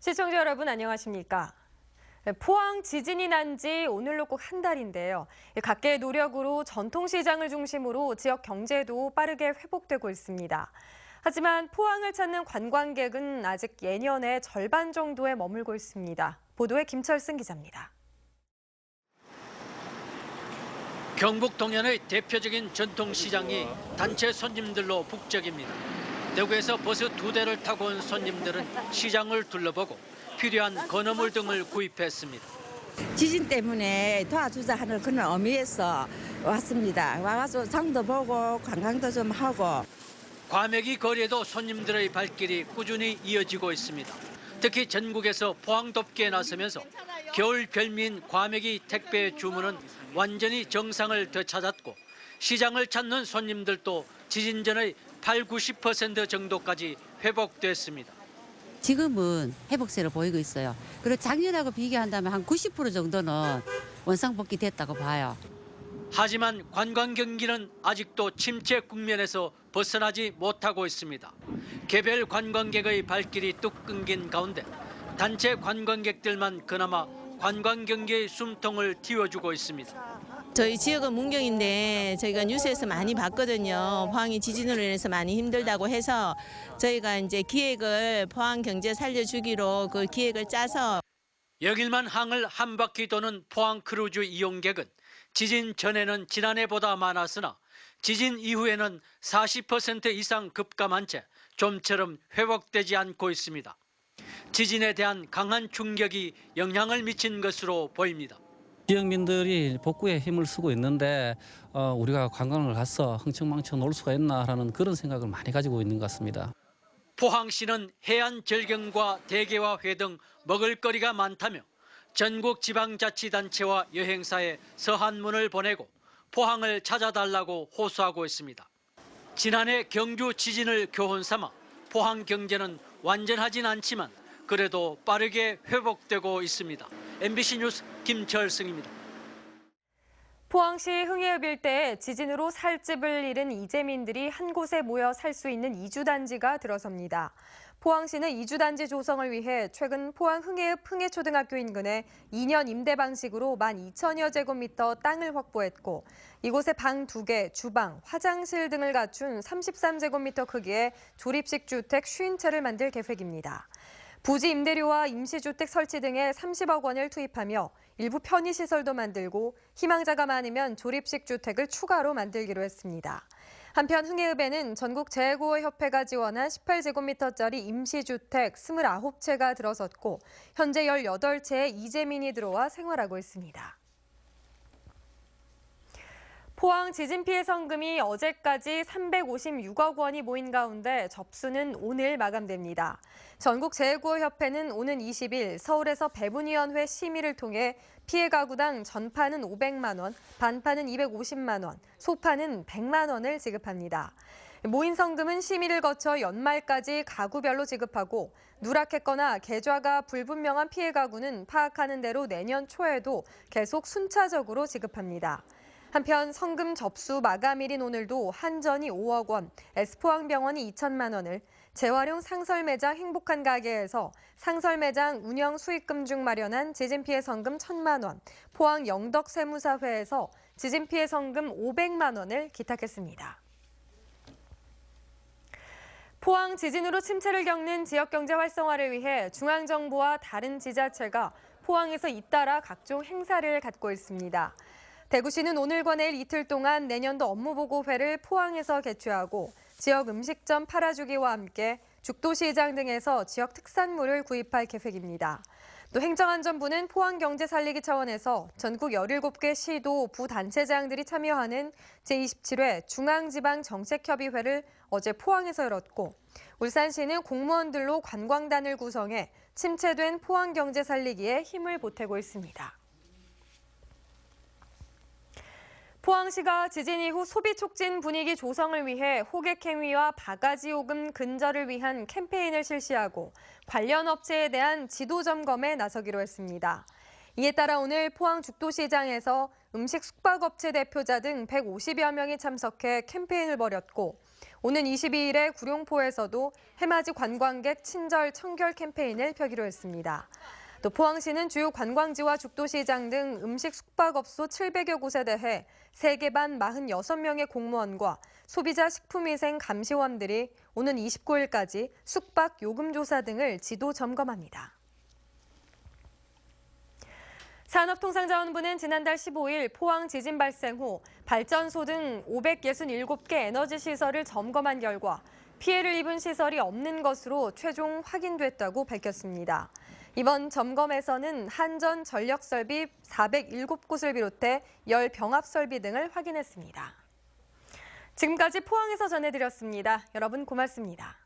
시청자 여러분 안녕하십니까? 포항 지진이 난 지 오늘로 꼭 한 달인데요. 각계의 노력으로 전통시장을 중심으로 지역 경제도 빠르게 회복되고 있습니다. 하지만 포항을 찾는 관광객은 아직 예년의 절반 정도에 머물고 있습니다. 보도에 김철승 기자입니다. 경북 동해의 대표적인 전통시장이 단체 손님들로 북적입니다. 대구에서 버스 2대를 타고 온 손님들은 시장을 둘러보고 필요한 건어물 등을 구입했습니다. 지진 때문에 도와주자 하는 그런 의미에서 왔습니다. 와서 장도 보고 관광도 좀 하고. 과메기 거리에도 손님들의 발길이 꾸준히 이어지고 있습니다. 특히 전국에서 포항 돕기에 나서면서 겨울 별미인 과메기 택배 주문은 완전히 정상을 되찾았고 시장을 찾는 손님들도 지진 전의 80~90% 정도까지 회복됐습니다. 지금은 회복세를 보이고 있어요. 그리고 작년하고 비교한다면 한 90% 정도는 원상복귀 됐다고 봐요. 하지만 관광 경기는 아직도 침체 국면에서 벗어나지 못하고 있습니다. 개별 관광객의 발길이 뚝 끊긴 가운데 단체 관광객들만 그나마 관광 경기의 숨통을 틔워주고 있습니다. 저희 지역은 문경인데 저희가 뉴스에서 많이 봤거든요. 포항이 지진으로 인해서 많이 힘들다고 해서 저희가 이제 기획을 포항 경제 살려주기로 그 기획을 짜서 여길만 항을 한 바퀴 도는 포항 크루즈 이용객은 지진 전에는 지난해보다 많았으나 지진 이후에는 40% 이상 급감한 채 좀처럼 회복되지 않고 있습니다. 지진에 대한 강한 충격이 영향을 미친 것으로 보입니다. 지역민들이 복구에 힘을 쓰고 있는데 우리가 관광을 가서 흥청망청 놀 수가 있나라는 그런 생각을 많이 가지고 있는 것 같습니다. 포항시는 해안 절경과 대게와회 등 먹을거리가 많다며 전국 지방자치단체와 여행사에 서한문을 보내고 포항을 찾아달라고 호소하고 있습니다. 지난해 경주 지진을 교훈 삼아 포항 경제는 완전하진 않지만 그래도 빠르게 회복되고 있습니다. MBC 뉴스 김철승입니다. 포항시 흥해읍 일대에 지진으로 살집을 잃은 이재민들이 한 곳에 모여 살 수 있는 이주단지가 들어섭니다. 포항시는 이주단지 조성을 위해 최근 포항 흥해읍 흥해초등학교 인근에 2년 임대 방식으로 12,000여 제곱미터 땅을 확보했고 이곳에 방 2개, 주방, 화장실 등을 갖춘 33제곱미터 크기의 조립식 주택 50채를 만들 계획입니다. 부지 임대료와 임시주택 설치 등에 30억 원을 투입하며 일부 편의시설도 만들고 희망자가 많으면 조립식 주택을 추가로 만들기로 했습니다. 한편 흥해읍에는 전국재구호협회가 지원한 18제곱미터짜리 임시주택 29채가 들어섰고 현재 18채의 이재민이 들어와 생활하고 있습니다. 포항 지진 피해 성금이 어제까지 356억 원이 모인 가운데 접수는 오늘 마감됩니다. 전국재구호협회는 오는 20일 서울에서 배분위원회 심의를 통해 피해 가구당 전파는 500만 원, 반파는 250만 원, 소파는 100만 원을 지급합니다. 모인 성금은 심의를 거쳐 연말까지 가구별로 지급하고 누락했거나 계좌가 불분명한 피해 가구는 파악하는 대로 내년 초에도 계속 순차적으로 지급합니다. 한편 성금 접수 마감일인 오늘도 한전이 5억 원, S포항병원이 2천만 원을, 재활용 상설매장 행복한 가게에서 상설매장 운영 수익금 중 마련한 지진피해 성금 1,000만 원, 포항 영덕세무사회에서 지진피해 성금 500만 원을 기탁했습니다. 포항 지진으로 침체를 겪는 지역경제 활성화를 위해 중앙정부와 다른 지자체가 포항에서 잇따라 각종 행사를 갖고 있습니다. 대구시는 오늘과 내일 이틀 동안 내년도 업무보고회를 포항에서 개최하고 지역 음식점 팔아주기와 함께 죽도시장 등에서 지역 특산물을 구입할 계획입니다. 또 행정안전부는 포항 경제 살리기 차원에서 전국 17개 시도 부단체장들이 참여하는 제27회 중앙지방정책협의회를 어제 포항에서 열었고 울산시는 공무원들로 관광단을 구성해 침체된 포항 경제 살리기에 힘을 보태고 있습니다. 포항시가 지진 이후 소비 촉진 분위기 조성을 위해 호객행위와 바가지 요금 근절을 위한 캠페인을 실시하고 관련 업체에 대한 지도 점검에 나서기로 했습니다. 이에 따라 오늘 포항 죽도시장에서 음식 숙박업체 대표자 등 150여 명이 참석해 캠페인을 벌였고 오는 22일에 구룡포에서도 해맞이 관광객 친절 청결 캠페인을 펴기로 했습니다. 또 포항시는 주요 관광지와 죽도시장 등 음식 숙박업소 700여 곳에 대해 세계반 46명의 공무원과 소비자 식품위생 감시원들이 오는 29일까지 숙박 요금 조사 등을 지도 점검합니다. 산업통상자원부는 지난달 15일 포항 지진 발생 후 발전소 등 567개 에너지 시설을 점검한 결과 피해를 입은 시설이 없는 것으로 최종 확인됐다고 밝혔습니다. 이번 점검에서는 한전 전력설비 407곳을 비롯해 열 병합설비 등을 확인했습니다. 지금까지 포항에서 전해드렸습니다. 여러분 고맙습니다.